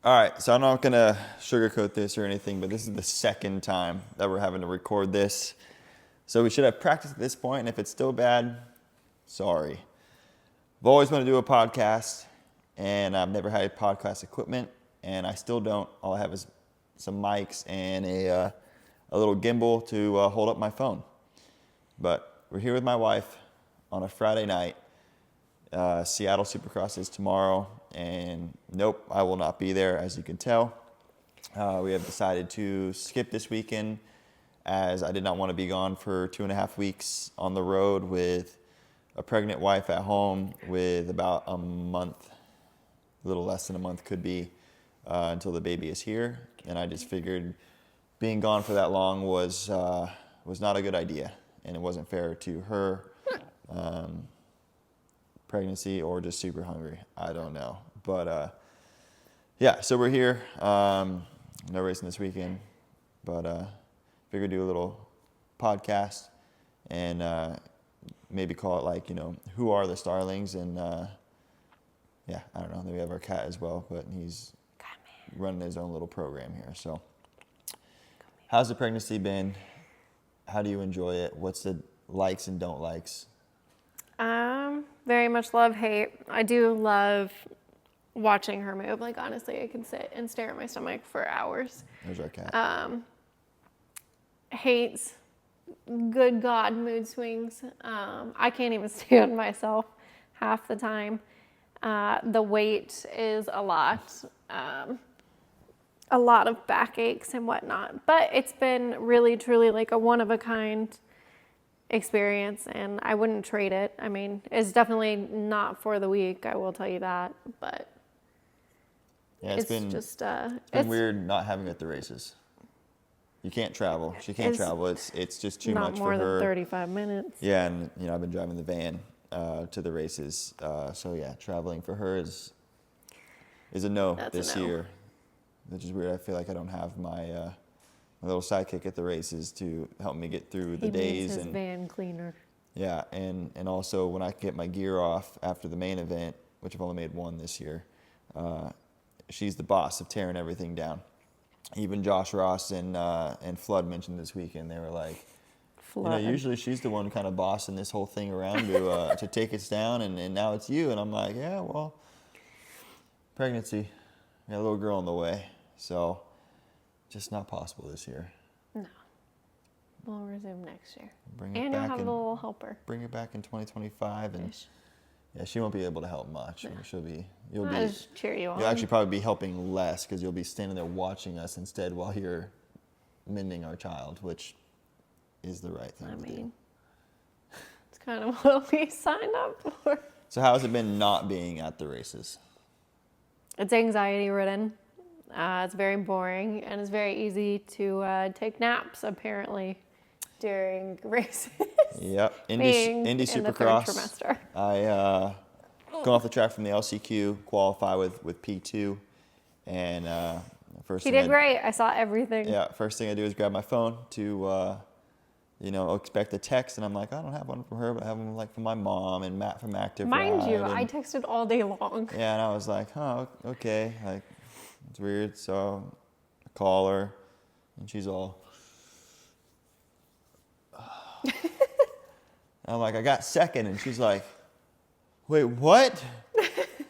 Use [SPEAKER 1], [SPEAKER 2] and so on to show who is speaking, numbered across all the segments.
[SPEAKER 1] All right, so I'm not gonna sugarcoat this or anything, but this is the second time that we're having to record this. So we should have practiced at this point, and if it's still bad, sorry. I've always wanted to do a podcast, and I've never had podcast equipment, and I still don't. All I have is some mics and a little gimbal to hold up my phone. But we're here with my wife on a Friday night. Seattle Supercross is tomorrow, and nope, I will not be there, as you can tell. We have decided to skip this weekend, as I did not want to be gone for 2.5 weeks on the road with a pregnant wife at home with about a month, a little less than a month could be, until the baby is here. And I just figured being gone for that long was not a good idea, and it wasn't fair to her. Pregnancy or just super hungry, I don't know. But yeah, so we're here. No racing this weekend, but figured do a little podcast and maybe call it like, who are the Starlings? And yeah, I don't know. Then we have our cat as well, but he's running his own little program here. So how's the pregnancy been? How do you enjoy it? What's the likes and don't likes?
[SPEAKER 2] Very much love, hate. I do love watching her move. Like, honestly, I can sit and stare at my stomach for hours.
[SPEAKER 1] There's our cat.
[SPEAKER 2] Hates, good God, mood swings. I can't even stand myself half the time. The weight is a lot of backaches and whatnot. But it's been really, truly like a one-of-a-kind experience, and I wouldn't trade it. I mean, it's definitely not for the weak, I will tell you that, but
[SPEAKER 1] yeah, it's been weird not having it at the races. You can't travel. She can't travel. It's just too much for her.
[SPEAKER 2] Not more than 35 minutes.
[SPEAKER 1] Yeah, and I've been driving the van to the races. So yeah, traveling for her is a no. That's this year. Which is weird. I feel like I don't have my little sidekick at the races to help me get through the days.
[SPEAKER 2] He needs his van cleaner.
[SPEAKER 1] Yeah, and also when I get my gear off after the main event, which I've only made one this year, she's the boss of tearing everything down. Even Josh Ross and Flood mentioned this weekend. They were like, usually she's the one kind of bossing this whole thing around to take us down, and now it's you. And I'm like, yeah, well, pregnancy, got a little girl in the way, so just not possible this year.
[SPEAKER 2] No. We'll resume next year.
[SPEAKER 1] Bring it
[SPEAKER 2] and
[SPEAKER 1] back
[SPEAKER 2] you'll have a little helper.
[SPEAKER 1] Bring it back in 2025, and yeah, she won't be able to help much.
[SPEAKER 2] No.
[SPEAKER 1] You'll
[SPEAKER 2] just cheer you on.
[SPEAKER 1] You'll actually probably be helping less because you'll be standing there watching us instead while you're mending our child, which is the right thing to do.
[SPEAKER 2] It's kind of what we signed up for.
[SPEAKER 1] So how has it been not being at the races?
[SPEAKER 2] It's anxiety ridden. It's very boring, and it's very easy to take naps, apparently, during races.
[SPEAKER 1] Yep, Indy Supercross.
[SPEAKER 2] The third trimester.
[SPEAKER 1] I go off the track from the LCQ, qualify with P2, and
[SPEAKER 2] He did great. I saw everything.
[SPEAKER 1] Yeah, first thing I do is grab my phone to, expect a text, and I'm like, I don't have one from her, but I have one like from my mom and Matt from Active
[SPEAKER 2] Mind
[SPEAKER 1] Ride,
[SPEAKER 2] you, I texted all day long.
[SPEAKER 1] Yeah, and I was like, oh, okay, like, it's weird, so I call her, and she's all, I'm like, I got second, and she's like, wait, what?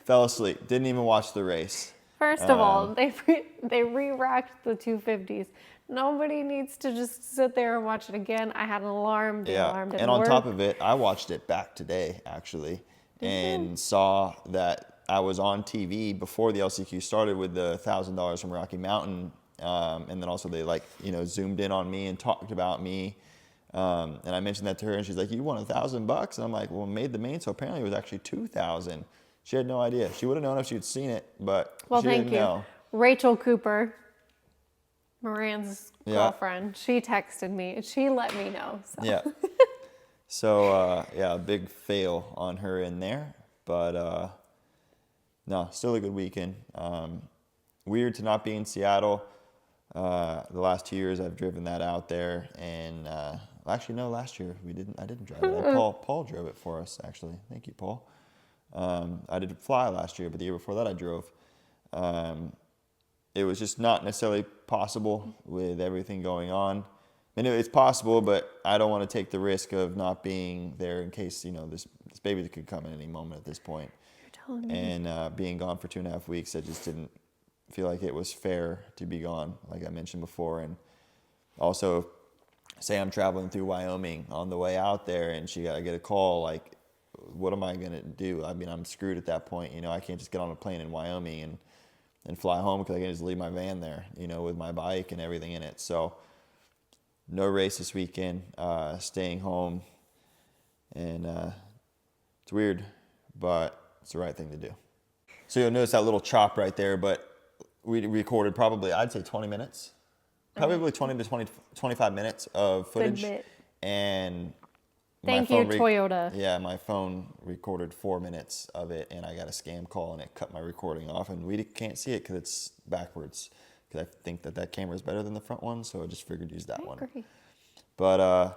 [SPEAKER 1] Fell asleep, didn't even watch the race.
[SPEAKER 2] First of all, they re-racked the 250s. Nobody needs to just sit there and watch it again. I had an alarm. The alarm didn't
[SPEAKER 1] work.
[SPEAKER 2] work.
[SPEAKER 1] Top of it, I watched it back today, actually, and saw that I was on TV before the LCQ started with the $1,000 from Rocky Mountain, and then also they zoomed in on me and talked about me. And I mentioned that to her, and she's like, "You won $1,000?" And I'm like, "Well, I made the main, so apparently it was actually $2,000." She had no idea. She would have known if she'd seen it, but she didn't know.
[SPEAKER 2] Rachel Cooper, Moran's girlfriend, she texted me. She let me know. So.
[SPEAKER 1] Yeah. So a big fail on her in there, but no, still a good weekend. Weird to not be in Seattle. The last 2 years I've driven that out there, and actually no, last year I didn't drive it. Paul drove it for us, actually. Thank you, Paul. I did fly last year, but the year before that I drove. it was just not necessarily possible with everything going on. I mean, it's possible, but I don't want to take the risk of not being there in case, this baby could come at any moment at this point.
[SPEAKER 2] You're telling me.
[SPEAKER 1] And being gone for 2.5 weeks, I just didn't feel like it was fair to be gone, like I mentioned before. And also, say I'm traveling through Wyoming on the way out there and I get a call, like, what am I going to do? I mean, I'm screwed at that point. I can't just get on a plane in Wyoming and fly home because I can just leave my van there, with my bike and everything in it. So no race this weekend, staying home. And it's weird, but it's the right thing to do. So you'll notice that little chop right there, but we recorded probably, I'd say 20 minutes. Probably 20 to 25 minutes of footage.
[SPEAKER 2] Good bit.
[SPEAKER 1] And
[SPEAKER 2] Thank you, Toyota.
[SPEAKER 1] Yeah, my phone recorded 4 minutes of it, and I got a scam call, and it cut my recording off, and we can't see it because it's backwards. Because I think that camera is better than the front one, so I just figured use that one.
[SPEAKER 2] Agree.
[SPEAKER 1] But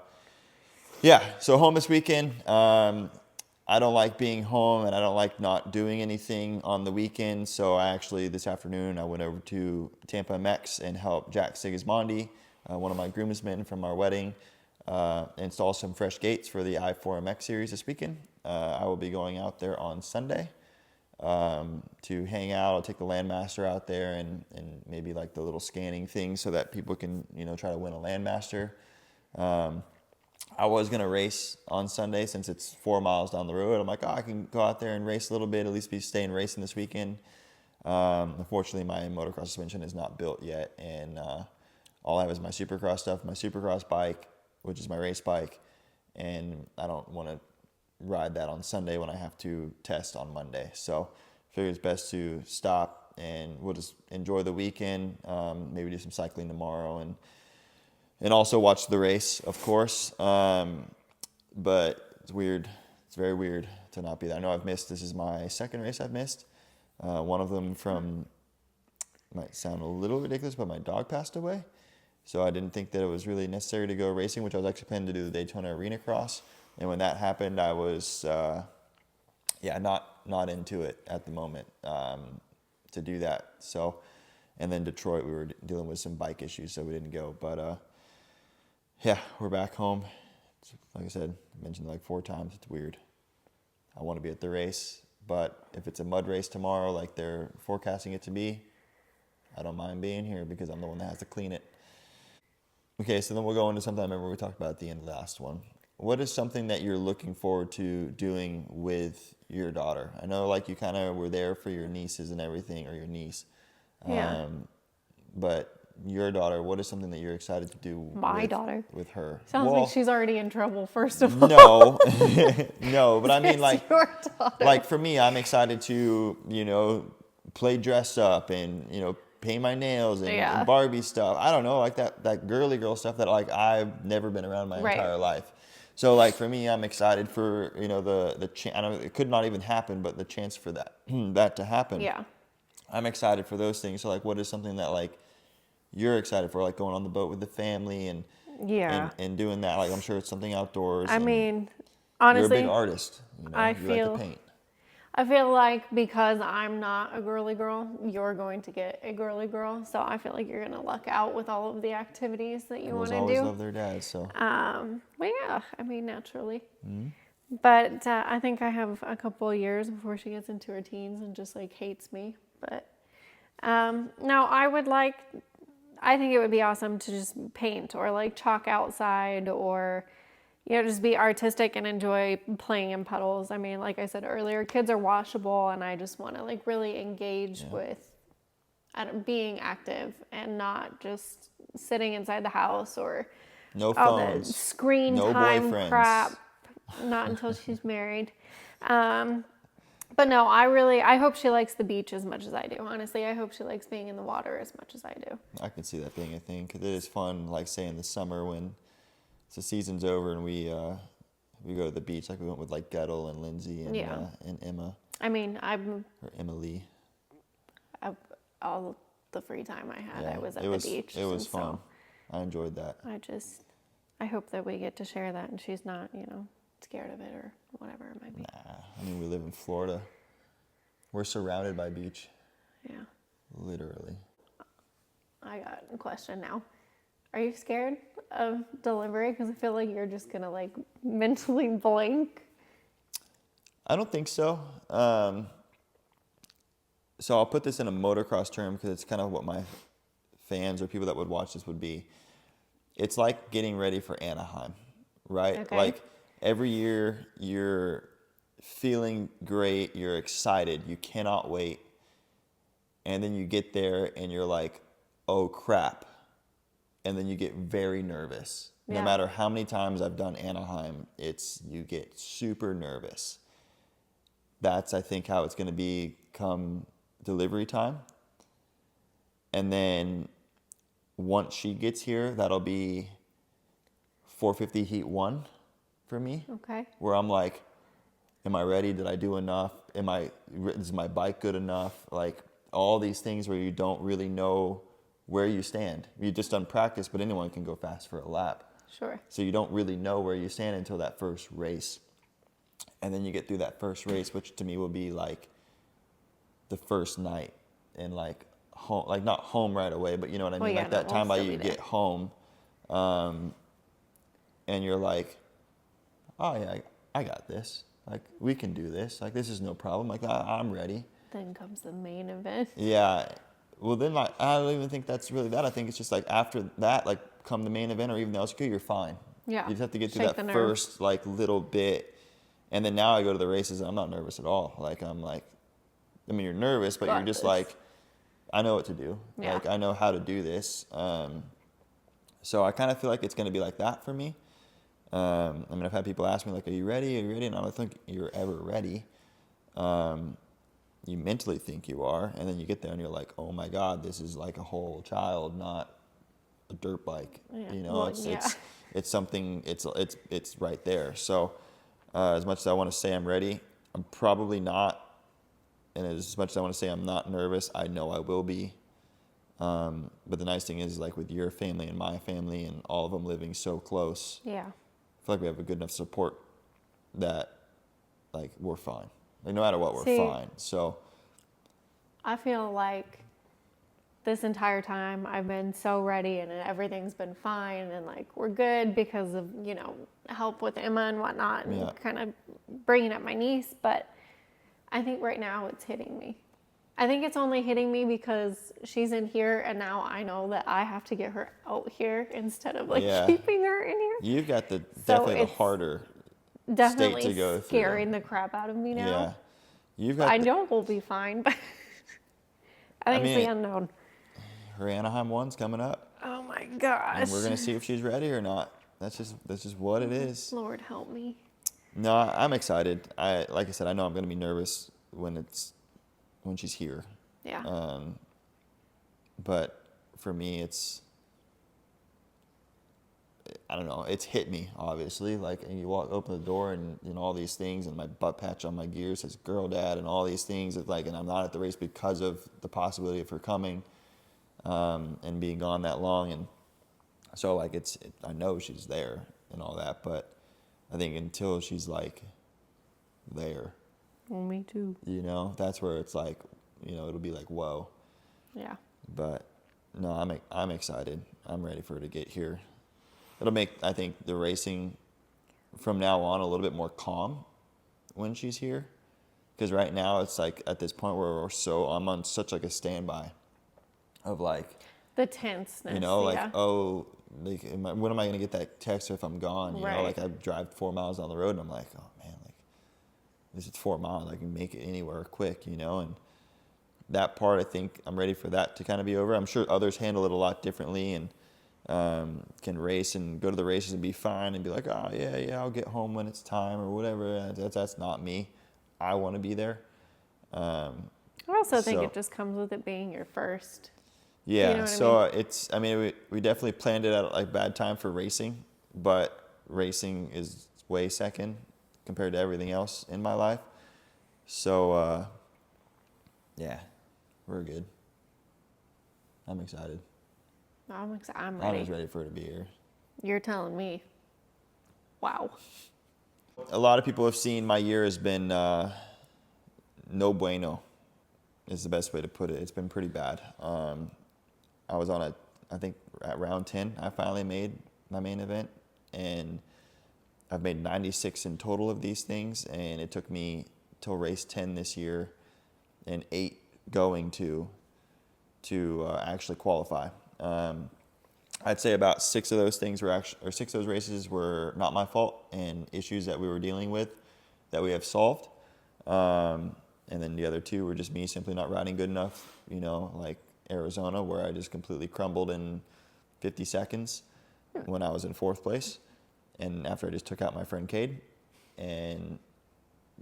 [SPEAKER 1] yeah, so home this weekend. I don't like being home, and I don't like not doing anything on the weekend. So I actually, this afternoon, I went over to Tampa MX and helped Jack Sigismondi, one of my groomsmen from our wedding, install some fresh gates for the I-4 MX series this weekend. I will be going out there on Sunday to hang out. I'll take the Landmaster out there and maybe like the little scanning thing so that people can, try to win a Landmaster. I was going to race on Sunday since it's 4 miles down the road. I'm like, I can go out there and race a little bit, at least be staying racing this weekend. Unfortunately, my motocross suspension is not built yet, and all I have is my Supercross stuff, my Supercross bike, which is my race bike, and I don't want to ride that on Sunday when I have to test on Monday. So I figured it's best to stop, and we'll just enjoy the weekend, maybe do some cycling tomorrow, and also watch the race, of course. But it's weird. It's very weird to not be there. I know this is my second race I've missed. One of them might sound a little ridiculous, but my dog passed away. So I didn't think that it was really necessary to go racing, which I was actually planning to do the Daytona Arena Cross. And when that happened, I was, not into it at the moment to do that. So, and then Detroit, we were dealing with some bike issues, so we didn't go. But yeah, we're back home. Like I said, I mentioned it like 4 times. It's weird. I want to be at the race, but if it's a mud race tomorrow, like they're forecasting it to be, I don't mind being here because I'm the one that has to clean it. Okay, so then we'll go into something I remember we talked about at the end of the last one. What is something that you're looking forward to doing with your daughter? I know like you kind of were there for your nieces and everything, or your niece.
[SPEAKER 2] Yeah.
[SPEAKER 1] But your daughter, what is something that you're excited to do with her?
[SPEAKER 2] Sounds like she's already in trouble, first of all.
[SPEAKER 1] No, no, but I mean like,
[SPEAKER 2] your daughter.
[SPEAKER 1] like for me, I'm excited to, play dress up and, paint my nails and Barbie stuff. I don't know, like that girly girl stuff that like I've never been around my entire life. So like for me, I'm excited for, the chance. I know it could not even happen, but the chance for that to happen.
[SPEAKER 2] Yeah.
[SPEAKER 1] I'm excited for those things. So like, what is something that like you're excited for, like going on the boat with the family and doing that? Like I'm sure it's something outdoors.
[SPEAKER 2] I mean, honestly,
[SPEAKER 1] you're a big artist. You like to paint.
[SPEAKER 2] I feel like because I'm not a girly girl, you're going to get a girly girl. So I feel like you're going to luck out with all of the activities that you want to do.
[SPEAKER 1] Girls always love their dads, so.
[SPEAKER 2] Well, yeah, I mean, naturally.
[SPEAKER 1] Mm-hmm.
[SPEAKER 2] But I think I have a couple of years before she gets into her teens and just like hates me. But no, I think it would be awesome to just paint or like chalk outside or, just be artistic and enjoy playing in puddles. I mean, like I said earlier, kids are washable, and I just want to like really engage with being active and not just sitting inside the house or
[SPEAKER 1] no
[SPEAKER 2] all
[SPEAKER 1] phones,
[SPEAKER 2] the screen
[SPEAKER 1] no
[SPEAKER 2] time
[SPEAKER 1] boyfriends.
[SPEAKER 2] crap. Not until she's married. But no, I hope she likes the beach as much as I do. Honestly, I hope she likes being in the water as much as I do.
[SPEAKER 1] I can see that being a thing because it is fun. Like say in the summer when the season's over and we go to the beach, like we went with like Gettle and Lindsay and Emma.
[SPEAKER 2] I mean,
[SPEAKER 1] or Emily.
[SPEAKER 2] All the free time I had, I was at the beach.
[SPEAKER 1] It was fun. I enjoyed that.
[SPEAKER 2] I hope that we get to share that, and she's not, scared of it or whatever it might be.
[SPEAKER 1] Nah, I mean we live in Florida. We're surrounded by beach.
[SPEAKER 2] Yeah.
[SPEAKER 1] Literally.
[SPEAKER 2] I got a question now. Are you scared of delivery? Because I feel like you're just gonna like mentally blank.
[SPEAKER 1] I don't think so. So I'll put this in a motocross term because it's kind of what my fans or people that would watch this would be. It's like getting ready for Anaheim, right?
[SPEAKER 2] Okay.
[SPEAKER 1] Like every year you're feeling great, you're excited, you cannot wait. And then you get there and you're like, oh crap. And then you get very nervous. No
[SPEAKER 2] Yeah.
[SPEAKER 1] matter how many times I've done Anaheim, you get super nervous. That's, I think, how it's going to be come delivery time. And then once she gets here, that'll be 450 heat 1 for me.
[SPEAKER 2] Okay.
[SPEAKER 1] Where I'm like, am I ready? Did I do enough? Is my bike good enough? Like all these things where you don't really know where you stand. You just done practice, but anyone can go fast for a lap.
[SPEAKER 2] Sure.
[SPEAKER 1] So you don't really know where you stand until that first race. And then you get through that first race, which to me will be like the first night and like home, like not home right away, but you know what I mean?
[SPEAKER 2] Well, yeah,
[SPEAKER 1] like that
[SPEAKER 2] no,
[SPEAKER 1] time
[SPEAKER 2] we'll
[SPEAKER 1] by
[SPEAKER 2] still
[SPEAKER 1] you
[SPEAKER 2] be
[SPEAKER 1] get
[SPEAKER 2] there.
[SPEAKER 1] home, and you're like, oh yeah, I got this. Like we can do this. Like this is no problem. Like I'm ready.
[SPEAKER 2] Then comes the main event.
[SPEAKER 1] Yeah. Well, then like I don't even think that's really that. I think it's just like after that, like come the main event or even the LCQ, you're fine.
[SPEAKER 2] Yeah.
[SPEAKER 1] You just have to get through
[SPEAKER 2] Shake the
[SPEAKER 1] that
[SPEAKER 2] nerves.
[SPEAKER 1] first like little bit, and then now I go to the races and I'm not nervous at all. Like I'm like, I mean you're nervous, but you're
[SPEAKER 2] Got
[SPEAKER 1] just
[SPEAKER 2] this.
[SPEAKER 1] like, I know what to do.
[SPEAKER 2] Yeah.
[SPEAKER 1] Like I know how to do this. So I kind of feel like it's going to be like that for me. I mean, I've had people ask me like, "Are you ready? Are you ready?" And I don't think you're ever ready. You mentally think you are, and then you get there and you're like, "Oh my God, this is like a whole child, not a dirt bike."
[SPEAKER 2] Yeah.
[SPEAKER 1] You know,
[SPEAKER 2] Well,
[SPEAKER 1] it's
[SPEAKER 2] yeah.
[SPEAKER 1] it's something. It's right there. So as much as I want to say I'm ready, I'm probably not. And as much as I want to say I'm not nervous, I know I will be. But the nice thing is, like with your family and my family and all of them living so close,
[SPEAKER 2] Yeah.
[SPEAKER 1] I feel like we have a good enough support that, like, we're fine. Like, no matter what, we're
[SPEAKER 2] See,
[SPEAKER 1] fine. So,
[SPEAKER 2] I feel like this entire time I've been so ready and everything's been fine and like we're good because of, you know, help with Emma and whatnot and
[SPEAKER 1] Yeah.
[SPEAKER 2] kind of bringing up my niece. But I think right now it's hitting me. I think it's only hitting me because she's in here and now I know that I have to get her out here instead of like
[SPEAKER 1] Yeah.
[SPEAKER 2] keeping her in here.
[SPEAKER 1] you've got definitely the
[SPEAKER 2] it's
[SPEAKER 1] harder
[SPEAKER 2] Definitely
[SPEAKER 1] state to go through.
[SPEAKER 2] scaring the crap out of me now.
[SPEAKER 1] Yeah. You've
[SPEAKER 2] I
[SPEAKER 1] got
[SPEAKER 2] know we'll be fine, but I think it's
[SPEAKER 1] mean,
[SPEAKER 2] the unknown.
[SPEAKER 1] her Anaheim one's coming up,
[SPEAKER 2] Oh my gosh.
[SPEAKER 1] and we're going to see if she's ready or not. That's just what it is.
[SPEAKER 2] Lord help me.
[SPEAKER 1] No, I'm excited. Like I said, I know I'm going to be nervous when she's here.
[SPEAKER 2] Yeah.
[SPEAKER 1] But for me, I don't know, it's hit me, obviously. Like, and you open the door and all these things, and my butt patch on my gear says girl dad, and all these things. It's like, and I'm not at the race because of the possibility of her coming and being gone that long. And so, like, I know she's there and all that, but I think until she's, like, there,
[SPEAKER 2] Well, me too.
[SPEAKER 1] that's where it's like, it'll be like, whoa.
[SPEAKER 2] Yeah.
[SPEAKER 1] But no, I'm excited. I'm ready for her to get here. It'll make, I think, the racing from now on a little bit more calm when she's here. Because right now it's like at this point where I'm on such like a standby of like,
[SPEAKER 2] The tenseness.
[SPEAKER 1] like,
[SPEAKER 2] yeah.
[SPEAKER 1] oh, like, when am I going to get that text if I'm gone? You know,
[SPEAKER 2] Right.
[SPEAKER 1] like I drive 4 miles down the road and I'm like, oh man, like this is 4 miles. I can make it anywhere quick, and that part, I think I'm ready for that to kind of be over. I'm sure others handle it a lot differently and can race and go to the races and be fine and be like, oh yeah, I'll get home when it's time or whatever. That's not me. I want to be there.
[SPEAKER 2] I also think
[SPEAKER 1] so-
[SPEAKER 2] it just comes with it being your first.
[SPEAKER 1] Yeah,
[SPEAKER 2] You know what I
[SPEAKER 1] so I mean, we definitely planned it at like bad time for racing, but racing is way second compared to everything else in my life. So, yeah, we're good. I'm excited.
[SPEAKER 2] I'm
[SPEAKER 1] I'm
[SPEAKER 2] ready.
[SPEAKER 1] just ready for her to be here.
[SPEAKER 2] You're telling me. Wow.
[SPEAKER 1] A lot of people have seen my year has been no bueno, is the best way to put it. It's been pretty bad. I was on I think at round 10, I finally made my main event, and I've made 96 in total of these things, and it took me till race 10 this year and 8 going to actually qualify. I'd say about 6 of those things were 6 of those races were not my fault and issues that we were dealing with that we have solved. And then the other 2 were just me simply not riding good enough, like Arizona, where I just completely crumbled in 50 seconds when I was in 4th place. And after I just took out my friend Cade, and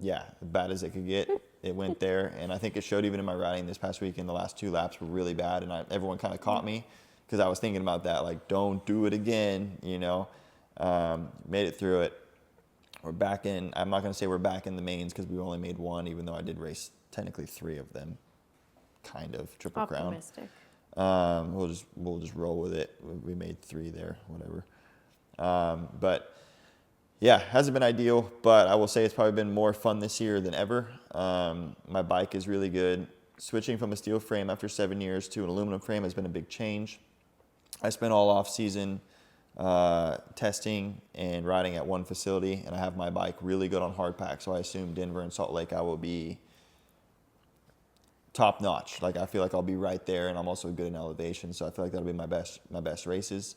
[SPEAKER 1] yeah, as bad as it could get, it went there. And I think it showed even in my riding this past weekend. The last 2 laps were really bad, and everyone kind of caught me because I was thinking about that, like, don't do it again, made it through it. We're back in. I'm not going to say we're back in the mains because we only made 1, even though I did race technically 3 of them, kind of Triple
[SPEAKER 2] Optimistic.
[SPEAKER 1] Crown. We'll just roll with it. We made 3 there, whatever. But yeah, hasn't been ideal, but I will say it's probably been more fun this year than ever. My bike is really good. Switching from a steel frame after 7 years to an aluminum frame has been a big change. I spent all off season testing and riding at one facility, and I have my bike really good on hard pack. So I assume Denver and Salt Lake I will be top notch. Like, I feel like I'll be right there, and I'm also good in elevation. So I feel like that'll be my best races.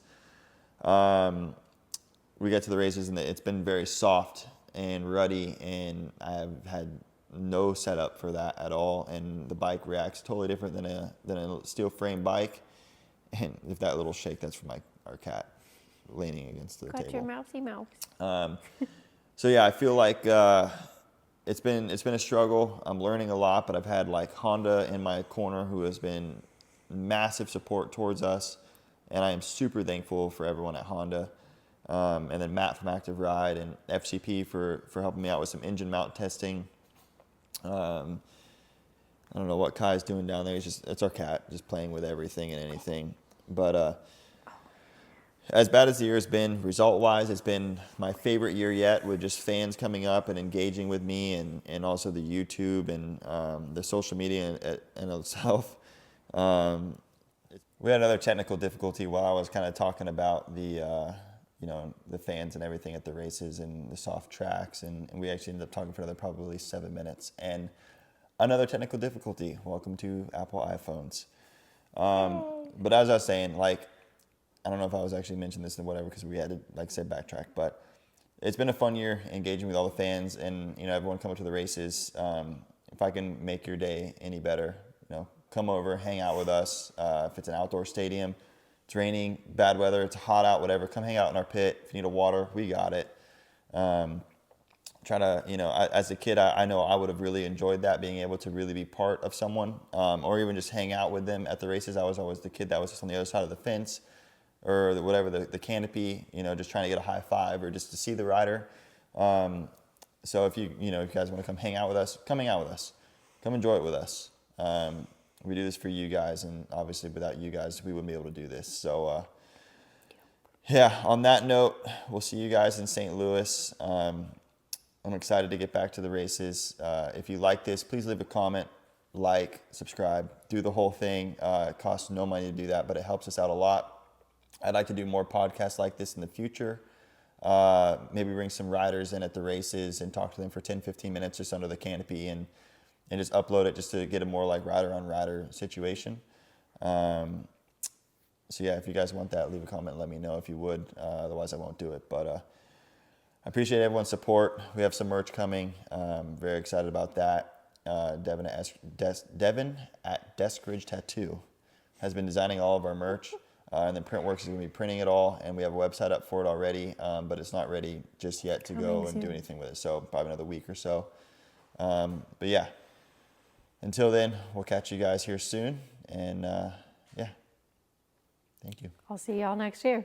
[SPEAKER 1] We get to the races, and it's been very soft and ruddy, and I've had no setup for that at all. And the bike reacts totally different than a steel frame bike. And if that little shake, that's from our cat leaning against the table.
[SPEAKER 2] Got your mousy mouse.
[SPEAKER 1] So yeah, I feel like it's been a struggle. I'm learning a lot, but I've had like Honda in my corner, who has been massive support towards us, and I am super thankful for everyone at Honda. And then Matt from Active Ride and FCP for helping me out with some engine mount testing. I don't know what Kai's doing down there. It's our cat, just playing with everything and anything. But as bad as the year has been, result-wise, it's been my favorite year yet, with just fans coming up and engaging with me, and also the YouTube and the social media in itself. We had another technical difficulty while I was kind of talking about the fans and everything at the races and the soft tracks, and we actually ended up talking for another probably 7 minutes. And another technical difficulty. Welcome to Apple iPhones. But as I was saying, like, I don't know if I was actually mentioning this or whatever, because we had to, like, say, backtrack, but it's been a fun year engaging with all the fans and, everyone coming to the races. If I can make your day any better, come over, hang out with us. If it's an outdoor stadium, it's raining, bad weather, it's hot out, whatever, come hang out in our pit. If you need a water, we got it. Try to, as a kid, I know I would have really enjoyed that, being able to really be part of someone, or even just hang out with them at the races. I was always the kid that was just on the other side of the fence, or the canopy, just trying to get a high five or just to see the rider. So if you guys want to come hang out with us, come hang out with us. Come enjoy it with us. We do this for you guys, and obviously without you guys, we wouldn't be able to do this. So, yeah, on that note, we'll see you guys in St. Louis. I'm excited to get back to the races. If you like this, please leave a comment, like, subscribe, do the whole thing. It costs no money to do that, but it helps us out a lot. I'd like to do more podcasts like this in the future. Maybe bring some riders in at the races and talk to them for 10, 15 minutes just under the canopy, and just upload it just to get a more like rider on rider situation. So yeah, if you guys want that, leave a comment and let me know if you would. Otherwise I won't do it. But I appreciate everyone's support. We have some merch coming. Very excited about that. Devin at Desk Ridge Tattoo has been designing all of our merch. And then Printworks is going to be printing it all, and we have a website up for it already, but it's not ready just yet to go and do anything with it. So probably another week or so. But yeah, until then, we'll catch you guys here soon. And yeah, thank you.
[SPEAKER 2] I'll see y'all next year.